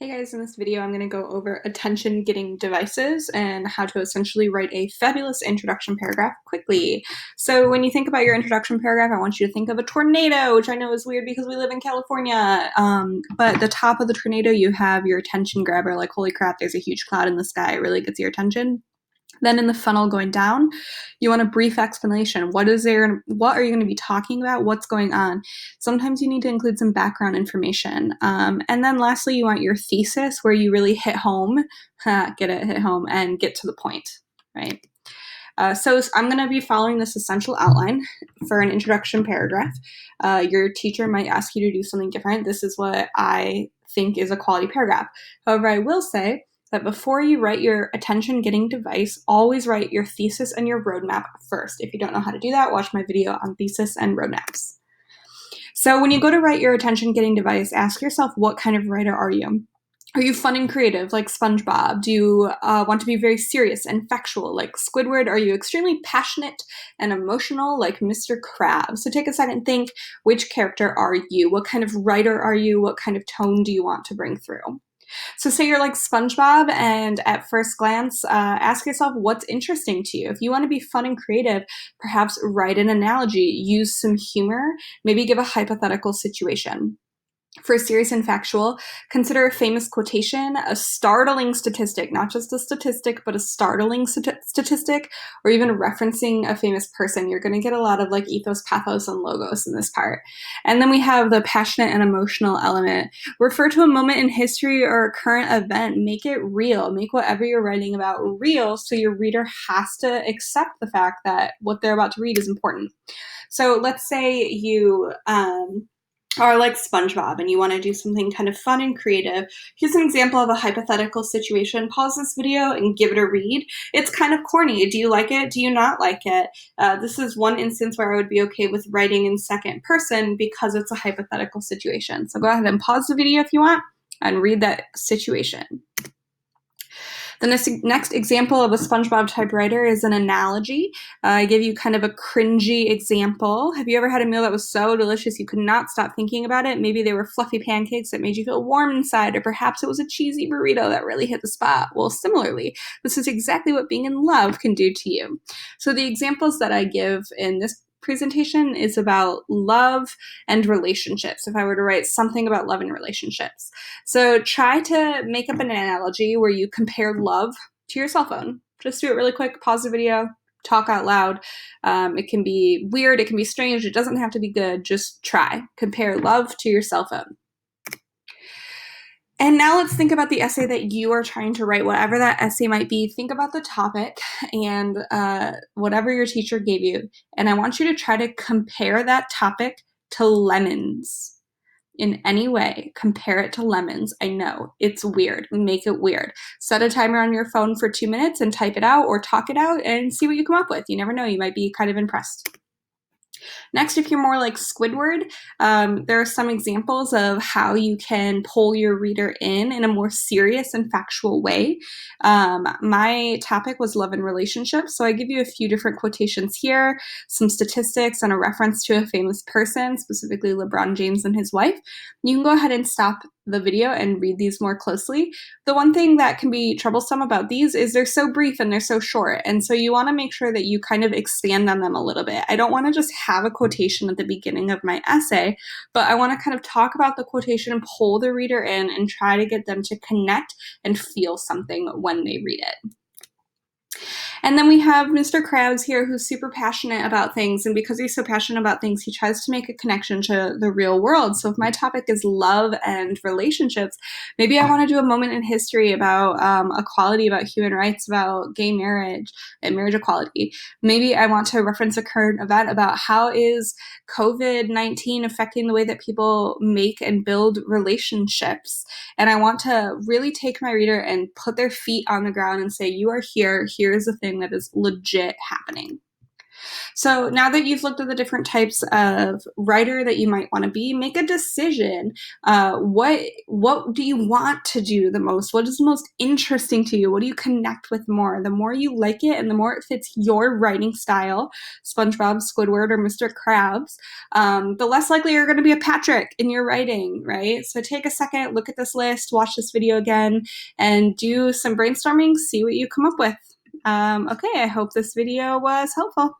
Hey guys, in this video I'm going to go over attention-getting devices and how to essentially write a fabulous introduction paragraph quickly. So when you think about your introduction paragraph, I want you to think of a tornado, which I know is weird because we live in California, but at the top of the tornado you have your attention grabber, like holy crap, there's a huge cloud in the sky, it really gets your attention. Then in the funnel going down, you want a brief explanation. What are you going to be talking about? What's going on? Sometimes you need to include some background information. And then lastly, you want your thesis where you really hit home, hit home and get to the point, right? So I'm going to be following this essential outline for an introduction paragraph. Your teacher might ask you to do something different. This is what I think is a quality paragraph. However, I will say that before you write your attention-getting device, always write your thesis and your roadmap first. If you don't know how to do that, watch my video on thesis and roadmaps. So when you go to write your attention-getting device, ask yourself, what kind of writer are you? Are you fun and creative like SpongeBob? Do you want to be very serious and factual like Squidward? Are you extremely passionate and emotional like Mr. Krabs? So take a second, think, which character are you? What kind of writer are you? What kind of tone do you want to bring through? So say you're like SpongeBob, and at first glance, ask yourself what's interesting to you. If you want to be fun and creative, perhaps write an analogy, use some humor, maybe give a hypothetical situation. For serious and factual, consider a famous quotation, a startling statistic, not just a statistic, but a startling statistic, or even referencing a famous person. You're going to get a lot of like ethos, pathos, and logos in this part. And then we have the passionate and emotional element. Refer to a moment in history or a current event. Make it real. Make whatever you're writing about real so your reader has to accept the fact that what they're about to read is important. So let's say you are like SpongeBob and you want to do something kind of fun and creative. Here's an example of a hypothetical situation. Pause this video and give it a read. It's kind of corny. Do you like it? Do you not like it? This is one instance where I would be okay with writing in second person because it's a hypothetical situation. So go ahead and pause the video if you want and read that situation. The next example of a SpongeBob type writer is an analogy. I give you kind of a cringy example. Have you ever had a meal that was so delicious you could not stop thinking about it? Maybe they were fluffy pancakes that made you feel warm inside, or perhaps it was a cheesy burrito that really hit the spot. Well, similarly, this is exactly what being in love can do to you. So the examples that I give in this presentation is about love and relationships, if I were to write something about love and relationships. So try to make up an analogy where you compare love to your cell phone. Just do it really quick, pause the video, talk out loud. It can be weird, it can be strange, it doesn't have to be good, just try. Compare love to your cell phone. And now let's think about the essay that you are trying to write, whatever that essay might be. Think about the topic and whatever your teacher gave you. And I want you to try to compare that topic to lemons in any way. Compare it to lemons. I know, it's weird. Make it weird. Set a timer on your phone for 2 minutes and type it out or talk it out and see what you come up with. You never know, you might be kind of impressed. Next, if you're more like Squidward, there are some examples of how you can pull your reader in a more serious and factual way. My topic was love and relationships, so I give you a few different quotations here, some statistics, and a reference to a famous person, specifically LeBron James and his wife. You can go ahead and stop the video and read these more closely. The one thing that can be troublesome about these is they're so brief and they're so short, and so you want to make sure that you kind of expand on them a little bit. I don't want to just have a quotation at the beginning of my essay, but I want to kind of talk about the quotation and pull the reader in and try to get them to connect and feel something when they read it. And then we have Mr. Krabs here, who's super passionate about things, and because he's so passionate about things, he tries to make a connection to the real world. So if my topic is love and relationships, maybe I want to do a moment in history about equality, about human rights, about gay marriage and marriage equality. Maybe I want to reference a current event about how is COVID-19 affecting the way that people make and build relationships. And I want to really take my reader and put their feet on the ground and say, you are here, here's the thing that is legit happening. So now that you've looked at the different types of writer that you might want to be, make a decision. What do you want to do the most? What is the most interesting to you? What do you connect with more? The more you like it and the more it fits your writing style, SpongeBob, Squidward, or Mr. Krabs, the less likely you're going to be a Patrick in your writing, right? So take a second, look at this list, watch this video again, and do some brainstorming, see what you come up with. Okay, I hope this video was helpful.